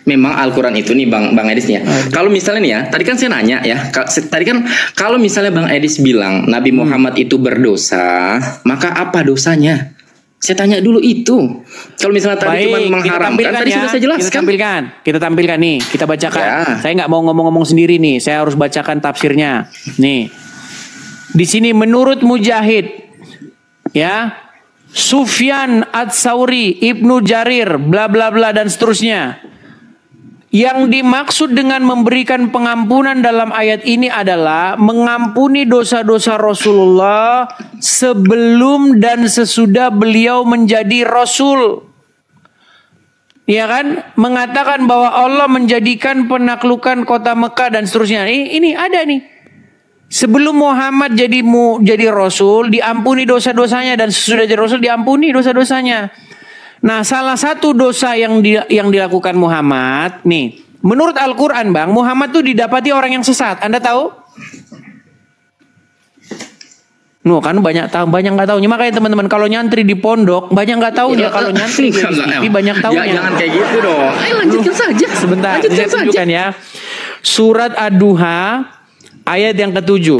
memang Al-Quran itu nih Bang Edis nih ya. Kalau misalnya nih ya, tadi kan saya nanya ya, tadi kan kalau misalnya Bang Edis bilang Nabi Muhammad itu berdosa, maka apa dosanya? Saya tanya dulu itu. Kalau misalnya tadi cuma mengharamkan, tadi ya, sudah saya jelaskan. Kita tampilkan nih, kita bacakan. Ya. Saya nggak mau ngomong-ngomong sendiri nih, saya harus bacakan tafsirnya. Nih, di sini menurut Mujahid, ya, Sufyan Ats-Tsauri, Ibnu Jarir, bla bla bla dan seterusnya. Yang dimaksud dengan memberikan pengampunan dalam ayat ini adalah mengampuni dosa-dosa Rasulullah sebelum dan sesudah beliau menjadi Rasul. Ya kan? Mengatakan bahwa Allah menjadikan penaklukan kota Mekah dan seterusnya. Ini ada nih. Sebelum Muhammad jadi Rasul, diampuni dosa-dosanya, dan sesudah jadi Rasul diampuni dosa-dosanya. Nah, salah satu dosa yang dilakukan Muhammad, nih, menurut Al-Quran, Bang, Muhammad tuh didapati orang yang sesat. Anda tahu? Kan banyak nggak tahunya. Makanya teman-teman kalau nyantri di pondok banyak nggak tahunya. Kalau nyantri di TV banyak tahunya. Jangan kayak gitu dong. Ayo lanjutkan saja. Sebentar, saya tunjukkan ya. Surat Ad-Duha ayat yang ke-7.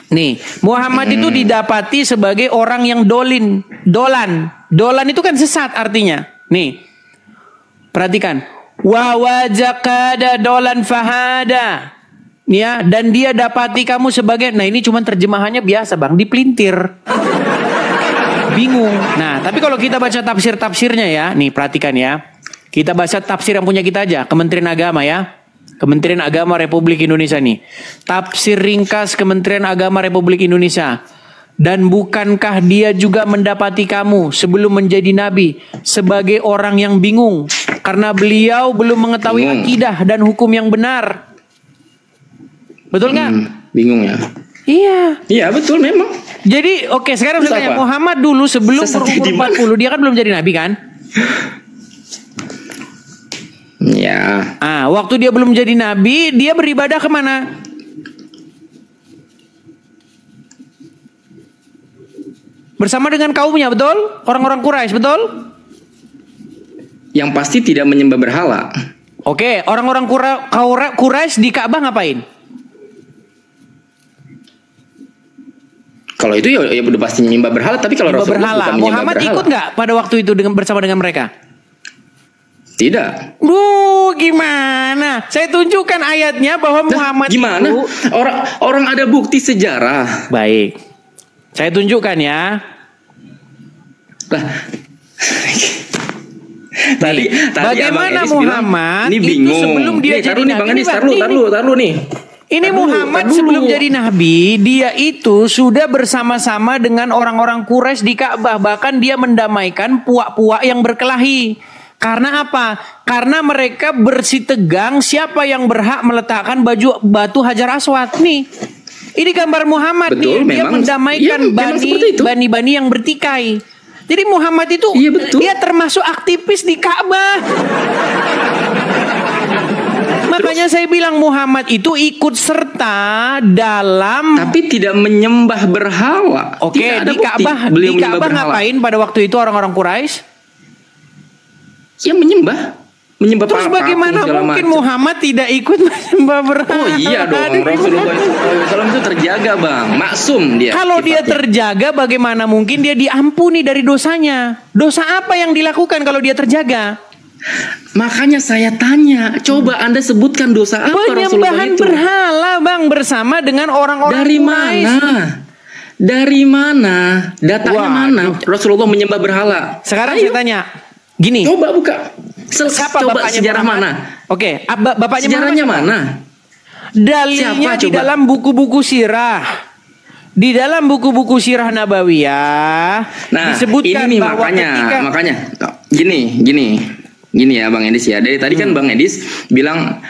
Nih, Muhammad itu didapati sebagai orang yang dolan. Dolan itu kan sesat artinya. Nih, perhatikan. Wa wajaqada dolan fahada. Ya, dan dia dapati kamu sebagai, nah ini cuman terjemahannya biasa Bang, dipelintir. Bingung. Nah, tapi kalau kita baca tafsir-tafsirnya ya, nih perhatikan ya. Kita baca tafsir yang punya kita aja, Kementerian Agama ya. Kementerian Agama Republik Indonesia nih. Tafsir ringkas Kementerian Agama Republik Indonesia. Dan bukankah dia juga mendapati kamu sebelum menjadi nabi sebagai orang yang bingung karena beliau belum mengetahui akidah dan hukum yang benar. Betul nggak? Bingung ya. Iya. Iya betul memang. Jadi oke, sekarang saya tanya, Muhammad dulu sebelum berumur 40 dia kan belum jadi nabi kan? Ya. Waktu dia belum jadi nabi, dia beribadah kemana? Bersama dengan kaumnya, betul? Orang-orang Quraisy, betul? Yang pasti tidak menyembah berhala. Oke, orang-orang Quraisy di Ka'bah ngapain? Kalau itu ya udah pasti menyembah berhala, tapi kalau Rasulullah bukan menyembah Muhammad berhala. Ikut nggak pada waktu itu bersama dengan mereka? Tidak. Gimana? Saya tunjukkan ayatnya bahwa Muhammad gimana? itu orang ada bukti sejarah. Baik. Saya tunjukkan ya. Lah. tadi bagaimana Abang Muhammad bilang, ini bingung. Itu sebelum dia jadi nabi. Taruh nih. Ini Muhammad sebelum jadi nabi, dia itu sudah bersama-sama dengan orang-orang Quraisy di Ka'bah. Bahkan dia mendamaikan puak-puak yang berkelahi. Karena apa? Karena mereka bersitegang siapa yang berhak meletakkan batu Hajar Aswad. Nih, ini gambar Muhammad. Betul, nih. Dia mendamaikan bani yang bertikai. Jadi Muhammad itu dia termasuk aktivis di Ka'bah. Makanya saya bilang Muhammad itu ikut serta dalam, tapi tidak menyembah berhala. Oke, di Ka'bah ngapain pada waktu itu orang-orang Quraisy? Ya menyembah Terus bagaimana mungkin Muhammad tidak ikut menyembah berhala? Oh iya dong, Rasulullah SAW itu terjaga Bang, maksum dia. Kalau dia terjaga, bagaimana mungkin dia diampuni dari dosanya? Dosa apa yang dilakukan kalau dia terjaga? Makanya saya tanya, coba Anda sebutkan dosa apa Rasulullah itu? Penyembahan berhala Bang, bersama dengan orang-orang Dari mana? Dari mana? Datanya mana? Rasulullah menyembah berhala. Sekarang saya tanya, gini. Coba buka. Coba sejarah Muhammad? mana? Oke, bapaknya sejarahnya mana? Dalilnya di dalam buku-buku sirah. Di dalam buku-buku sirah Nabawiyah disebutkan ini nih, bahwa makanya gini ya Bang Edis ya. Dari tadi kan Bang Edis bilang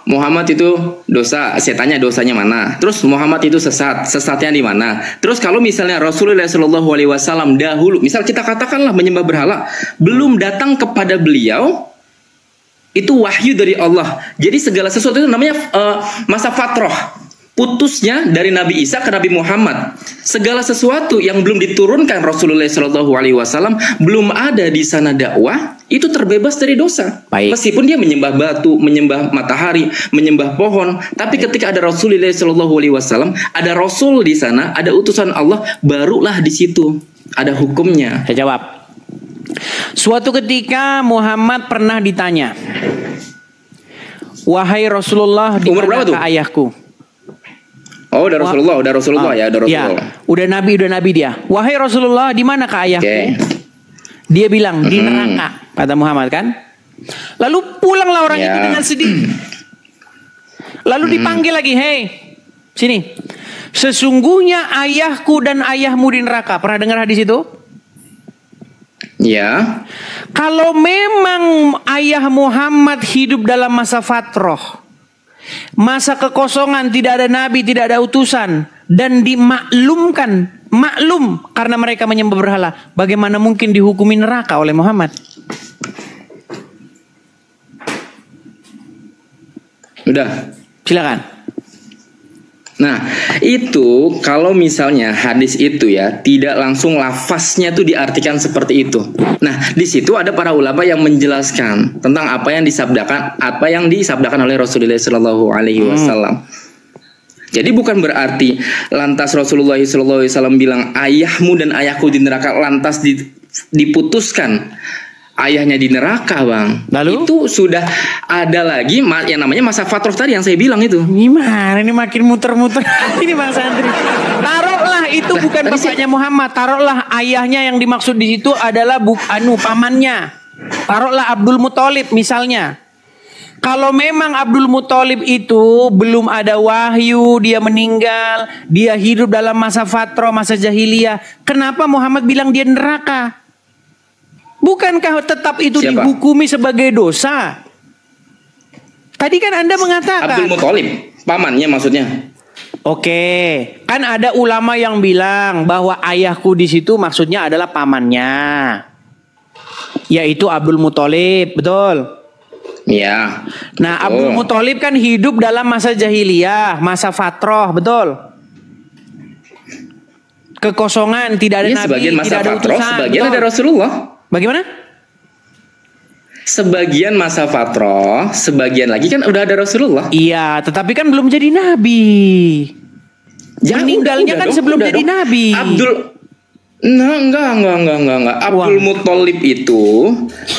Muhammad itu dosa. Saya tanya dosanya mana? Terus Muhammad itu sesatnya di mana? Terus kalau misalnya Rasulullah SAW dahulu, misal kita katakanlah menyembah berhala, belum datang kepada beliau, itu wahyu dari Allah. Jadi segala sesuatu itu namanya masa fatrah. putusnya dari Nabi Isa ke Nabi Muhammad. Segala sesuatu yang belum diturunkan Rasulullah Shallallahu Alaihi Wasallam, belum ada di sana dakwah, itu terbebas dari dosa. Baik. Meskipun dia menyembah batu, menyembah matahari, menyembah pohon, tapi ketika ada Rasulullah Shallallahu Alaihi Wasallam, ada Rasul di sana, ada utusan Allah, barulah di situ ada hukumnya. Saya jawab. Suatu ketika Muhammad pernah ditanya, wahai Rasulullah, di Umur berapa tuh? manakah ayahku? Oh, udah Rasulullah ya, udah Rasulullah. Ya, udah nabi dia. Wahai Rasulullah, di manakah ayahku? Oke. Dia bilang di neraka, kata Muhammad kan. Lalu pulanglah orang itu dengan sedih. Lalu dipanggil lagi, hei, sini. Sesungguhnya ayahku dan ayahmu di neraka. Pernah dengar hadis itu? Ya. Kalau memang ayah Muhammad hidup dalam masa fatroh, masa kekosongan, tidak ada nabi, tidak ada utusan, dan dimaklumkan, maklum karena mereka menyembah berhala, bagaimana mungkin dihukumi neraka oleh Muhammad? Udah. Silakan. Nah, itu kalau misalnya hadis itu ya tidak langsung lafaznya tuh diartikan seperti itu. Nah, di situ ada para ulama yang menjelaskan tentang apa yang disabdakan oleh Rasulullah Shallallahu Alaihi Wasallam. Jadi bukan berarti lantas Rasulullah Shallallahu Alaihi Wasallam bilang ayahmu dan ayahku di neraka lantas diputuskan ayahnya di neraka, Bang. Lalu itu sudah ada lagi yang namanya masa fatroh tadi yang saya bilang itu. Gimana ini makin muter-muter ini Bang Santri. Taruhlah itu bukan bapaknya Muhammad, taruhlah ayahnya yang dimaksud di situ adalah pamannya. Taruhlah Abdul Muthalib misalnya. Kalau memang Abdul Muthalib itu belum ada wahyu, dia meninggal, dia hidup dalam masa fatroh, masa jahiliyah, kenapa Muhammad bilang dia neraka? Bukankah tetap itu dihukumi sebagai dosa? Tadi kan Anda mengatakan Abdul Muthalib, pamannya maksudnya. Oke, kan ada ulama yang bilang bahwa ayahku di situ maksudnya adalah pamannya, yaitu Abdul Muthalib, betul? Iya. Nah, Abdul Muthalib kan hidup dalam masa jahiliyah, masa fatroh, betul? Kekosongan, tidak ada nabi, sebagian masa tidak ada fatroh, utusan, sebagian betul? ada Rasulullah. Bagaimana? Sebagian masa fatroh, sebagian lagi kan udah ada Rasulullah. Iya, tetapi kan belum jadi nabi. Meninggalnya kan sebelum jadi nabi. Enggak. Abdul Muthalib itu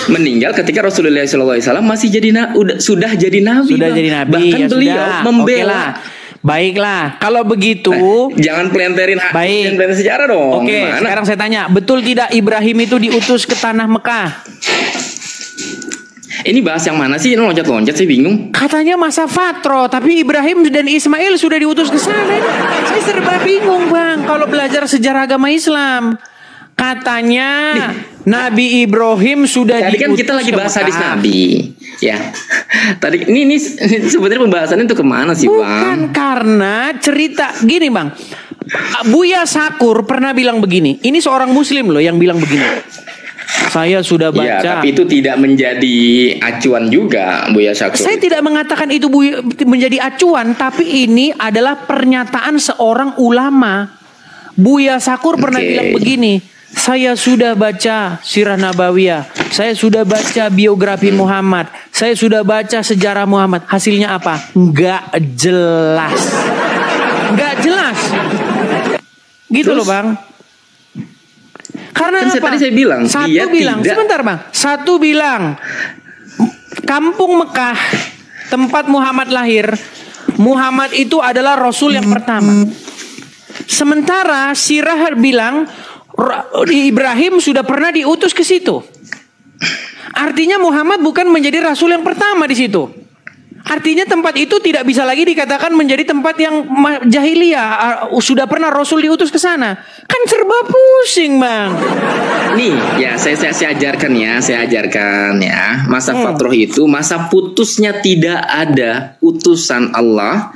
meninggal ketika Rasulullah SAW masih sudah jadi nabi. Sudah jadi nabi. Bahkan ya beliau sudah. membela. Baiklah, kalau begitu jangan pelenterin sejarah dong. Oke, sekarang saya tanya, betul tidak Ibrahim itu diutus ke tanah Mekah? Ini bahas yang mana sih? Ini loncat-loncat, saya bingung. Katanya masa fatroh, tapi Ibrahim dan Ismail sudah diutus ke sana. Saya serba bingung, Bang, kalau belajar sejarah agama Islam. Katanya Nabi Ibrahim sudah tadi kan kita lagi bahas hadis Nabi. Ya. Tadi ini sebenarnya pembahasannya itu kemana sih, Bang? Bukan, karena cerita gini, Bang. Buya Sakur pernah bilang begini. Ini seorang muslim loh yang bilang begini. Saya sudah baca. Ya, tapi itu tidak menjadi acuan juga, Buya Sakur. Saya tidak mengatakan itu menjadi acuan, tapi ini adalah pernyataan seorang ulama. Buya Sakur pernah bilang begini. Saya sudah baca sirah nabawiyah, saya sudah baca biografi Muhammad, saya sudah baca sejarah Muhammad. Hasilnya apa? Nggak jelas. Nggak jelas. Gitu loh, Bang. Karena kan apa? Tadi saya bilang, sebentar, Bang. Satu bilang, kampung Mekah, tempat Muhammad lahir, Muhammad itu adalah Rasul yang pertama. Sementara sirah bilang Ibrahim sudah pernah diutus ke situ. Artinya Muhammad bukan menjadi rasul yang pertama di situ. Artinya tempat itu tidak bisa lagi dikatakan menjadi tempat yang jahiliyah. Sudah pernah rasul diutus ke sana. Kan serba pusing, Bang. Nih, ya saya ajarkan ya. Masa fatroh itu masa putusnya tidak ada utusan Allah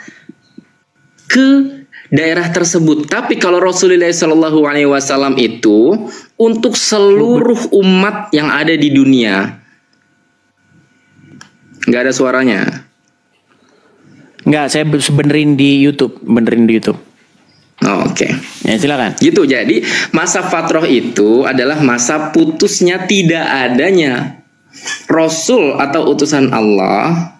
ke daerah tersebut. Tapi kalau Rasulullah Shallallahu Alaihi Wasallam itu untuk seluruh umat yang ada di dunia. Nggak ada suaranya. Enggak, saya benerin di YouTube, Oh, oke. Ya, silakan. Gitu, jadi masa fatroh itu adalah masa putusnya tidak adanya Rasul atau utusan Allah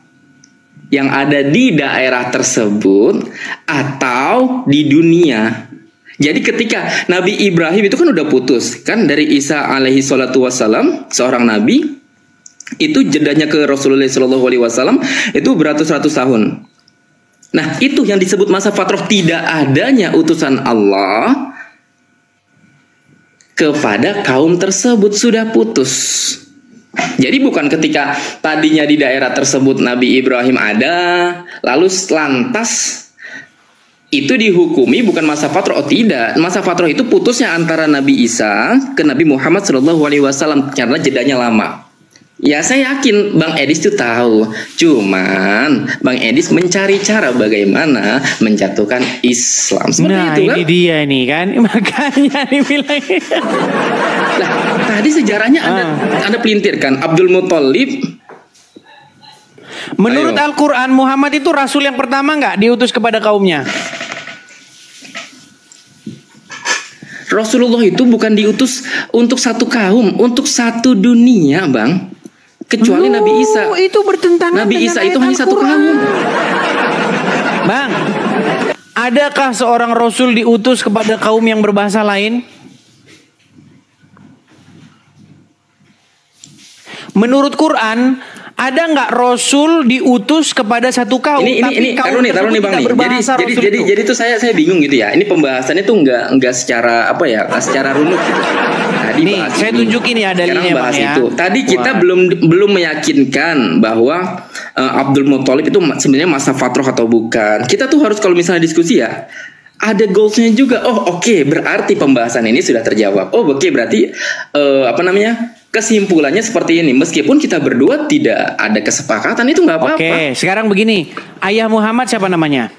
yang ada di daerah tersebut atau di dunia. Jadi ketika Nabi Ibrahim itu kan udah putus kan dari Isa alaihi salatu wassalam, seorang nabi, itu jedanya ke Rasulullah sallallahu alaihi wasallam itu beratus-ratus tahun. Nah, itu yang disebut masa fatroh tidak adanya utusan Allah kepada kaum tersebut, sudah putus. Jadi bukan ketika tadinya di daerah tersebut Nabi Ibrahim ada, lalu lantas itu dihukumi bukan masa fatroh. Oh tidak, masa fatroh itu putusnya antara Nabi Isa ke Nabi Muhammad SAW karena jedanya lama. Ya saya yakin Bang Edis itu tahu. Cuman Bang Edis mencari cara bagaimana menjatuhkan Islam. Seperti Nah itu, kan? ini dia nih kan. Makanya dibilang. Nah, tadi sejarahnya Anda pelintirkan Abdul Muthalib. Menurut Ayo. Al-Quran, Muhammad itu rasul yang pertama nggak diutus kepada kaumnya? Rasulullah itu bukan diutus untuk satu kaum, untuk satu dunia, Bang. Kecuali Nabi Isa. Itu bertentangan Nabi dengan Isa ayat itu hanya satu Al-Quran. kaum. Bang, adakah seorang rasul diutus kepada kaum yang berbahasa lain? Menurut Quran, ada nggak rasul diutus kepada satu kaum? Ini taruh nih Bang nih. Jadi tuh saya bingung gitu ya. Ini pembahasannya tuh nggak secara apa ya, nggak secara runut gitu. Tadi nih, saya tunjukin ya dalilnya, sekarang bahas Bang, ya. itu. Tadi kita belum meyakinkan bahwa Abdul Muthalib itu sebenarnya masa fatroh atau bukan. Kita tuh harus kalau misalnya diskusi ya, ada goalsnya juga. Oh oke, berarti pembahasan ini sudah terjawab. Oh oke, berarti kesimpulannya seperti ini. Meskipun kita berdua tidak ada kesepakatan, itu nggak apa-apa. Oke, sekarang begini. Ayah Muhammad siapa namanya?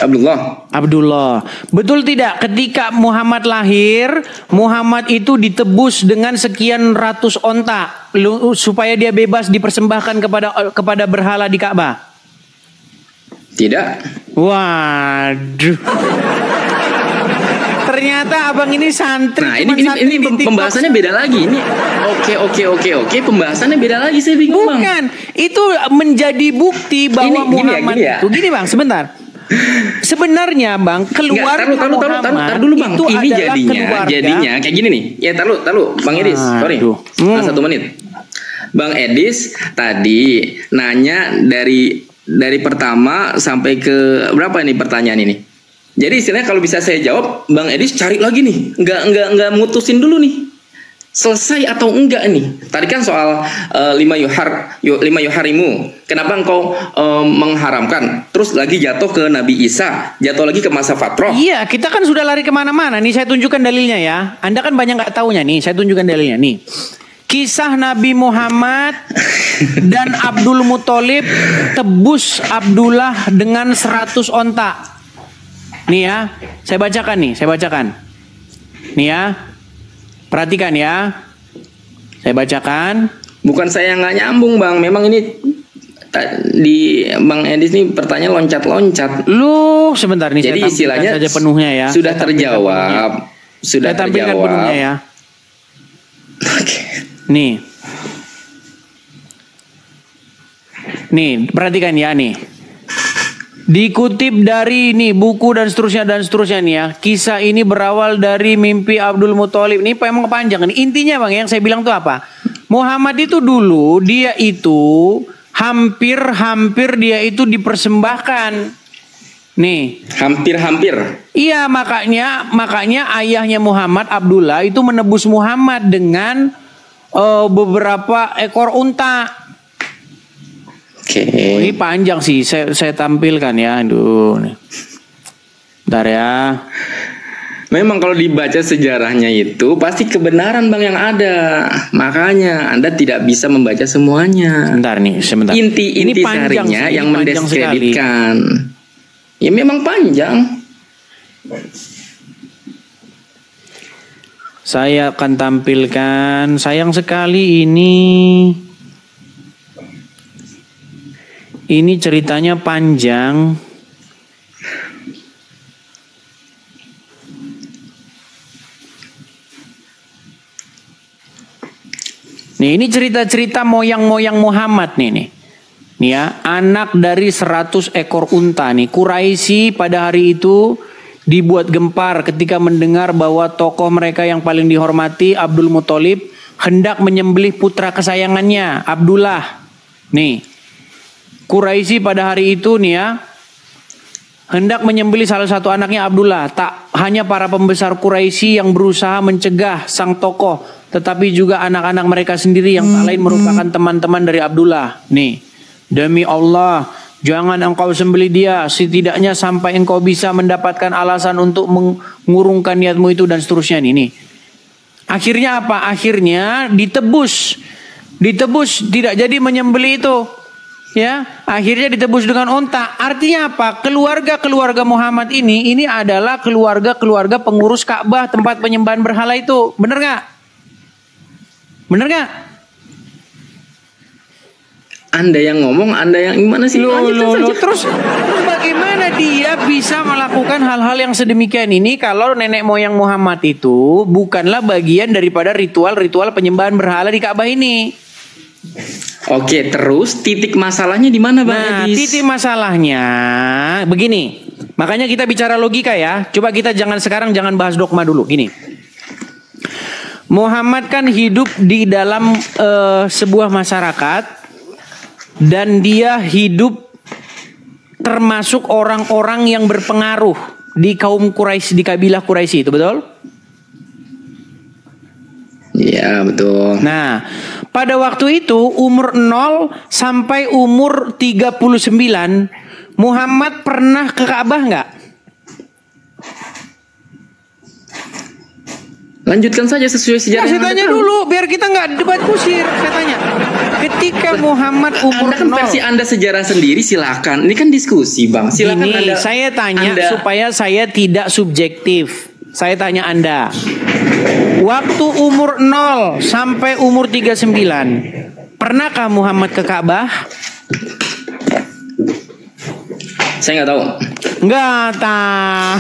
Abdullah. Betul tidak? Ketika Muhammad lahir, Muhammad itu ditebus dengan sekian ratus onta supaya dia bebas dipersembahkan kepada berhala di Ka'bah. Tidak. Waduh. Ternyata abang ini santri. Nah, ini pembahasannya beda lagi. Ini oke. Pembahasannya beda lagi, saya bingung, Bang. Bukan. Itu menjadi bukti bahwa Muhammad itu. Gini, Bang, sebentar. Sebenarnya, Bang, keluarga Muhammad dulu, Bang. itu Ini adalah jadinya kayak gini nih. Ya, taruh, Bang Edis. Sorry. 1 menit. Bang Edis tadi nanya dari pertama sampai ke berapa nih pertanyaan ini? Jadi istilahnya kalau bisa saya jawab, Bang Edis cari lagi nih, nggak mutusin dulu nih, selesai atau enggak nih. Tadi kan soal lima yuharimu, kenapa engkau mengharamkan? Terus lagi jatuh ke Nabi Isa, jatuh lagi ke masa fatroh. Iya, kita kan sudah lari kemana-mana. Nih saya tunjukkan dalilnya ya. Anda kan banyak nggak taunya nih. Saya tunjukkan dalilnya nih. Kisah Nabi Muhammad dan Abdul Muthalib tebus Abdullah dengan 100 onta. Nih ya, saya bacakan. Nih ya, perhatikan ya. Saya bacakan. Bukan saya nggak nyambung, Bang. Memang ini di Bang Edis nih pertanyaan loncat-loncat. Lu sebentar nih. Jadi istilahnya saja penuhnya ya. Sudah terjawab. Sudah tampilkan terjawab. penuhnya ya. Oke. Nih, perhatikan ya nih. Dikutip dari nih buku dan seterusnya nih ya. Kisah ini berawal dari mimpi Abdul Muthalib. Ini memang panjang nih. Intinya Bang yang saya bilang tuh apa? Muhammad itu dulu dia itu hampir dia itu dipersembahkan. Nih. Hampir. Iya, makanya ayahnya Muhammad, Abdullah itu menebus Muhammad dengan beberapa ekor unta. Oke. Ini panjang sih, saya tampilkan ya. Aduh, nih. Bentar ya. Memang kalau dibaca sejarahnya itu pasti kebenaran, Bang, yang ada. Makanya Anda tidak bisa membaca semuanya. Sebentar. Inti sarinya yang mendiskreditkan. Ya memang panjang. Saya akan tampilkan. Sayang sekali ini Ini ceritanya panjang. Nih, ini cerita-cerita moyang-moyang Muhammad nih. Nih ya, anak dari 100 ekor unta nih. Quraisy pada hari itu dibuat gempar ketika mendengar bahwa tokoh mereka yang paling dihormati, Abdul Muthalib, hendak menyembelih putra kesayangannya, Abdullah. Nih, Quraisy pada hari itu nih ya, hendak menyembelih salah satu anaknya, Abdullah. Tak hanya para pembesar Quraisy yang berusaha mencegah sang tokoh, tetapi juga anak-anak mereka sendiri yang tak lain merupakan teman-teman dari Abdullah. Nih, demi Allah, jangan engkau sembelih dia, setidaknya sampai engkau bisa mendapatkan alasan untuk mengurungkan niatmu itu, dan seterusnya nih. Akhirnya apa? Akhirnya ditebus, tidak jadi menyembelih itu. Ya, akhirnya ditebus dengan unta. Artinya apa? Keluarga Muhammad ini adalah keluarga pengurus Ka'bah, tempat penyembahan berhala itu. Bener nggak? Bener nggak? Anda yang ngomong, Anda yang gimana sih? Terus bagaimana dia bisa melakukan hal-hal yang sedemikian ini kalau nenek moyang Muhammad itu bukanlah bagian daripada ritual-ritual penyembahan berhala di Ka'bah ini? Oke, terus titik masalahnya di mana, Bang Edis? Titik masalahnya begini. Makanya kita bicara logika ya. Coba kita jangan bahas dogma dulu. Gini. Muhammad kan hidup di dalam sebuah masyarakat, dan dia hidup termasuk orang-orang yang berpengaruh di kaum Quraisy, di kabilah Quraisy, itu betul? Iya, betul. Nah, pada waktu itu umur 0 sampai umur 39, Muhammad pernah ke Ka'bah nggak? Lanjutkan saja sesuai sejarah. Saya tanya dulu biar kita nggak debat kusir. Saya tanya, ketika Muhammad umur Anda kan 0, versi Anda sejarah sendiri, silakan. Ini kan diskusi, Bang. Silakan ini Anda. Saya tanya supaya saya tidak subjektif. Saya tanya Anda, waktu umur 0 sampai umur 39, pernahkah Muhammad ke Ka'bah? Saya nggak tahu. Nggak tahu.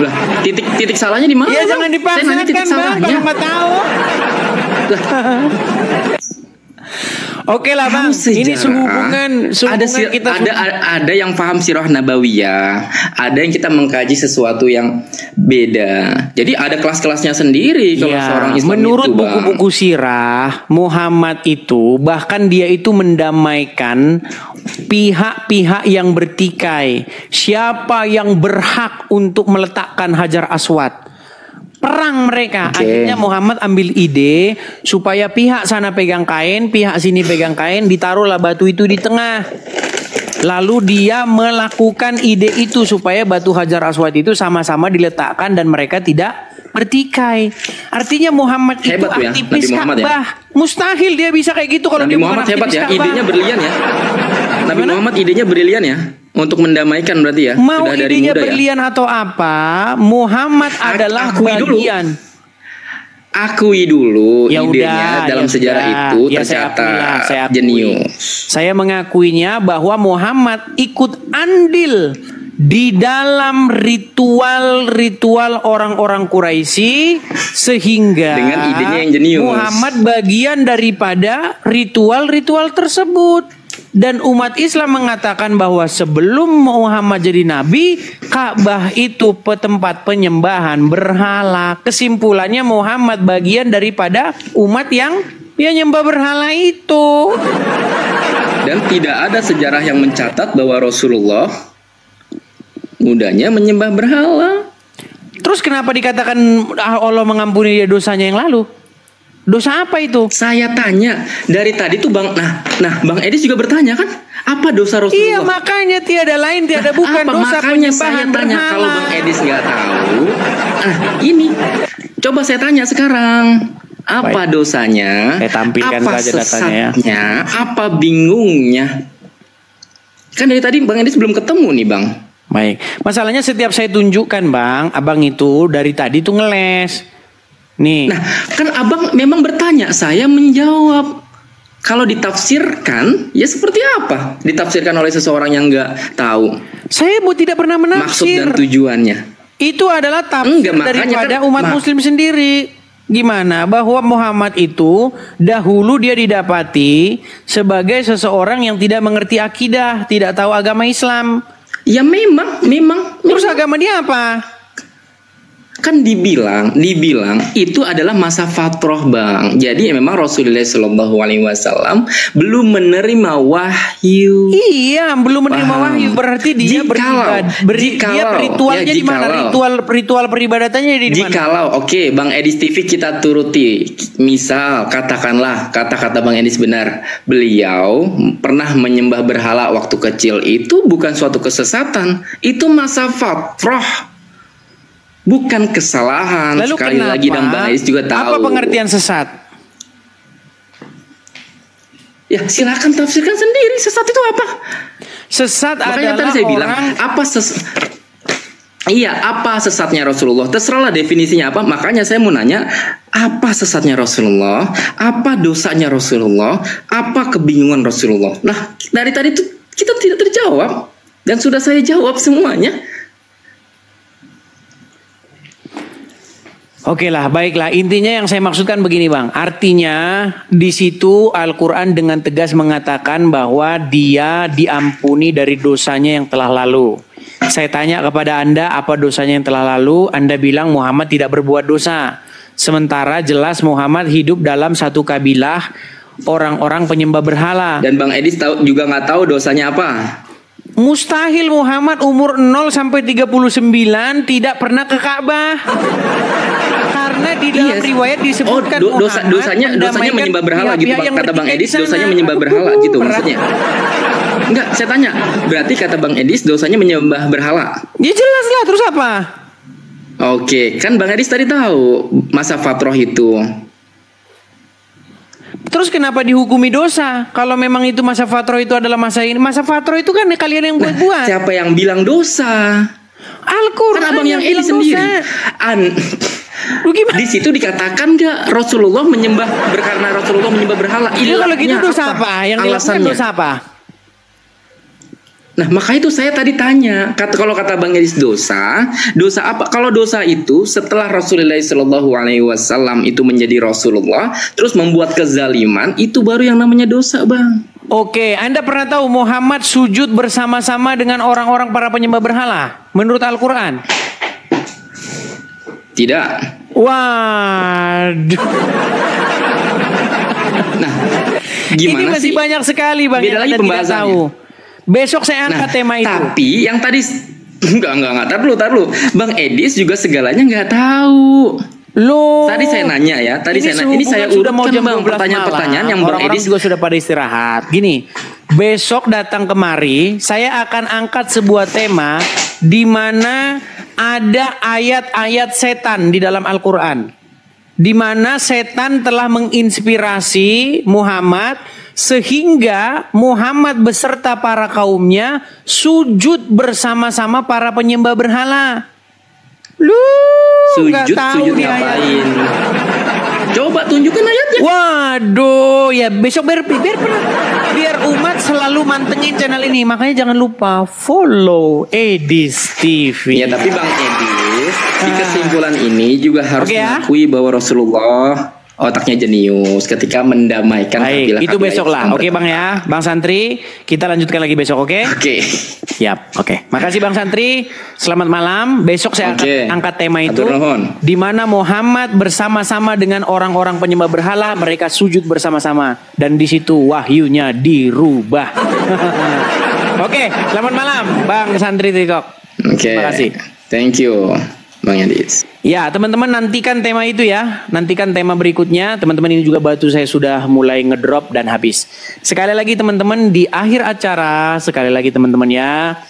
Lah, titik salahnya di mana? Ya jangan dipaksakan, Bang, kalau nggak tahu. Oke lah, Bang. Ini sehubungan kita ada yang paham sirah nabawiyah, ada yang kita mengkaji sesuatu yang beda. Jadi ada kelas-kelasnya sendiri kalau seorang Islam menurut itu, buku-buku sirah, Muhammad itu bahkan dia itu mendamaikan pihak-pihak yang bertikai. Siapa yang berhak untuk meletakkan Hajar Aswad? Perang mereka. Akhirnya Muhammad ambil ide supaya pihak sana pegang kain, pihak sini pegang kain, ditaruhlah batu itu di tengah. Lalu dia melakukan ide itu supaya batu Hajar Aswad itu sama-sama diletakkan dan mereka tidak bertikai. Artinya Muhammad itu aktivis Ka'bah. Mustahil dia bisa kayak gitu kalau Nabi dia Muhammad bukan hebat aktivis ya. Ka'bah. Idenya brilian ya. Nabi Muhammad idenya brilian ya. Untuk mendamaikan berarti ya. Mau sudah dari idenya muda berlian ya. atau apa, Muhammad adalah bagian. Akui dulu Ya idenya udah, dalam ya sejarah sudah. itu Ya, tercatat saya akui. jenius. Saya mengakuinya bahwa Muhammad ikut andil di dalam ritual-ritual orang-orang Quraisy, sehingga Dengan idenya yang jenius. Muhammad bagian daripada ritual-ritual tersebut. Dan umat Islam mengatakan bahwa sebelum Muhammad jadi nabi, Ka'bah itu tempat penyembahan berhala. Kesimpulannya Muhammad bagian daripada umat yang nyembah berhala itu. Dan tidak ada sejarah yang mencatat bahwa Rasulullah mudanya menyembah berhala. Terus kenapa dikatakan Allah mengampuni dia dosanya yang lalu? Dosa apa itu? Saya tanya dari tadi tuh Bang. Nah Bang Edis juga bertanya kan, apa dosa Rasulullah? Iya, makanya tiada lain tiada bukan dosa makanya penyembahan saya tanya, berhala. kalau Bang Edis nggak tahu, ini coba saya tanya sekarang. Apa dosanya? Saya tampilkan apa saja datanya sesatnya? Apa bingungnya? Kan dari tadi Bang Edis belum ketemu nih Bang. Baik, masalahnya setiap saya tunjukkan Bang, abang itu dari tadi tuh ngeles. Nih. Nah, kan abang memang bertanya, saya menjawab. Kalau ditafsirkan, ya seperti apa? Ditafsirkan oleh seseorang yang nggak tahu Saya tidak pernah maksud menafsir. dan tujuannya. Itu adalah tafsir Enggak, makanya daripada kan, umat muslim sendiri. Gimana? Bahwa Muhammad itu dahulu dia didapati sebagai seseorang yang tidak mengerti akidah, tidak tahu agama Islam. Ya memang. Terus agama dia apa? Kan dibilang itu adalah masa fatrah, Bang. Jadi memang Rasulullah Shallallahu Alaihi Wasallam belum menerima wahyu. Iya, belum menerima Paham. wahyu, berarti dia dia ritualnya di mana? Ritual peribadatannya di mana? Jikalau, oke, Bang Edis TV kita turuti. Misal katakanlah kata-kata Bang Edis benar, beliau pernah menyembah berhala waktu kecil, itu bukan suatu kesesatan, itu masa fatrah. Bukan kesalahan. Lalu sekali kenapa? lagi, dan Bang Ais juga tahu. Apa pengertian sesat? Ya silakan tafsirkan sendiri. Sesat itu apa? Sesat Makanya adalah tadi saya bilang orang apa sesatnya Rasulullah? Terserahlah definisinya apa. Makanya saya mau nanya, apa sesatnya Rasulullah? Apa dosanya Rasulullah? Apa kebingungan Rasulullah? Nah, dari tadi itu kita tidak terjawab, dan sudah saya jawab semuanya. Oke lah, baiklah. Intinya yang saya maksudkan begini, Bang. Artinya di situ Al-Quran dengan tegas mengatakan bahwa dia diampuni dari dosanya yang telah lalu. Saya tanya kepada Anda, apa dosanya yang telah lalu? Anda bilang Muhammad tidak berbuat dosa. Sementara jelas Muhammad hidup dalam satu kabilah orang-orang penyembah berhala. Dan Bang Edis juga nggak tahu dosanya apa. Mustahil Muhammad umur 0 sampai 39 tidak pernah ke Ka'bah. Karena di dalam riwayat disebutkan dosanya menyembah berhala gitu, kata Bang Edis, dosanya menyembah berhala gitu maksudnya. Enggak, saya tanya, berarti kata Bang Edis dosanya menyembah berhala? Ya jelas lah, terus apa? Oke, kan Bang Edis tadi tahu masa fatrah itu. Terus kenapa dihukumi dosa? Kalau memang itu masa fatrah itu adalah masa ini. Masa fatrah itu kan kalian yang buat-buat. Siapa yang bilang dosa? Al-Quran kan abang yang ini sendiri. Di situ dikatakan nggak Rasulullah karena Rasulullah menyembah berhala? Kalau gitu dosa apa? Yang dilakukan dosa apa? Nah, maka itu saya tadi tanya, kalau kata Bang Edis dosa apa? Kalau dosa itu setelah Rasulullah Shallallahu Alaihi Wasallam itu menjadi Rasulullah, terus membuat kezaliman, itu baru yang namanya dosa, Bang. Oke, Anda pernah tahu Muhammad sujud bersama-sama dengan orang-orang para penyembah berhala menurut Al-Quran? Tidak. Waduh. Nah, gimana ini masih sih? Banyak sekali, Bang. Beda lagi pembahasannya. Besok saya angkat tema itu. Tapi yang tadi enggak, tar dulu. Bang Edis juga segalanya nggak tahu. Loh. Tadi saya nanya ya, ini saya urutkan Bang pertanyaan-pertanyaan yang Bang Edis juga sudah pada istirahat. Gini, besok datang kemari, saya akan angkat sebuah tema di mana ada ayat-ayat setan di dalam Al-Qur'an. Di mana setan telah menginspirasi Muhammad sehingga Muhammad beserta para kaumnya sujud bersama-sama para penyembah berhala. Sujud ngapain? Coba tunjukkan ayatnya. Waduh, ya besok biar umat selalu mantengin channel ini. Makanya jangan lupa follow Edis TV. Ya, tapi Bang Edis di kesimpulan ini juga harus mengakui bahwa Rasulullah otaknya jenius ketika mendamaikan kabilah. Itu besok lah. Oke, Bang ya. Bang Santri, kita lanjutkan lagi besok, oke? Oke. Siap. Oke. Makasih Bang Santri. Selamat malam. Besok saya akan angkat tema itu di mana Muhammad bersama-sama dengan orang-orang penyembah berhala, mereka sujud bersama-sama dan di situ wahyunya dirubah. Oke, selamat malam Bang Santri Tiktok. Terima kasih. Thank you. Bang Edis. Ya, teman-teman nantikan tema itu ya. Nantikan tema berikutnya. Teman-teman ini juga batu saya sudah mulai ngedrop dan habis. Sekali lagi teman-teman di akhir acara, sekali lagi teman-teman ya.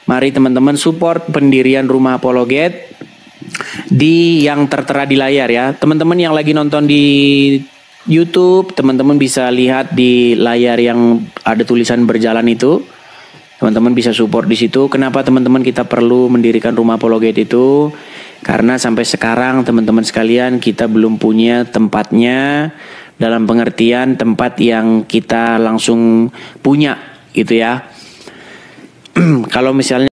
Mari teman-teman support pendirian Rumah Apologet di yang tertera di layar ya. Teman-teman yang lagi nonton di YouTube, teman-teman bisa lihat di layar yang ada tulisan berjalan itu. Teman-teman bisa support di situ. Kenapa teman-teman kita perlu mendirikan Rumah Apologet itu? Karena sampai sekarang teman-teman sekalian kita belum punya tempatnya, dalam pengertian tempat yang kita langsung punya gitu ya. Kalau misalnya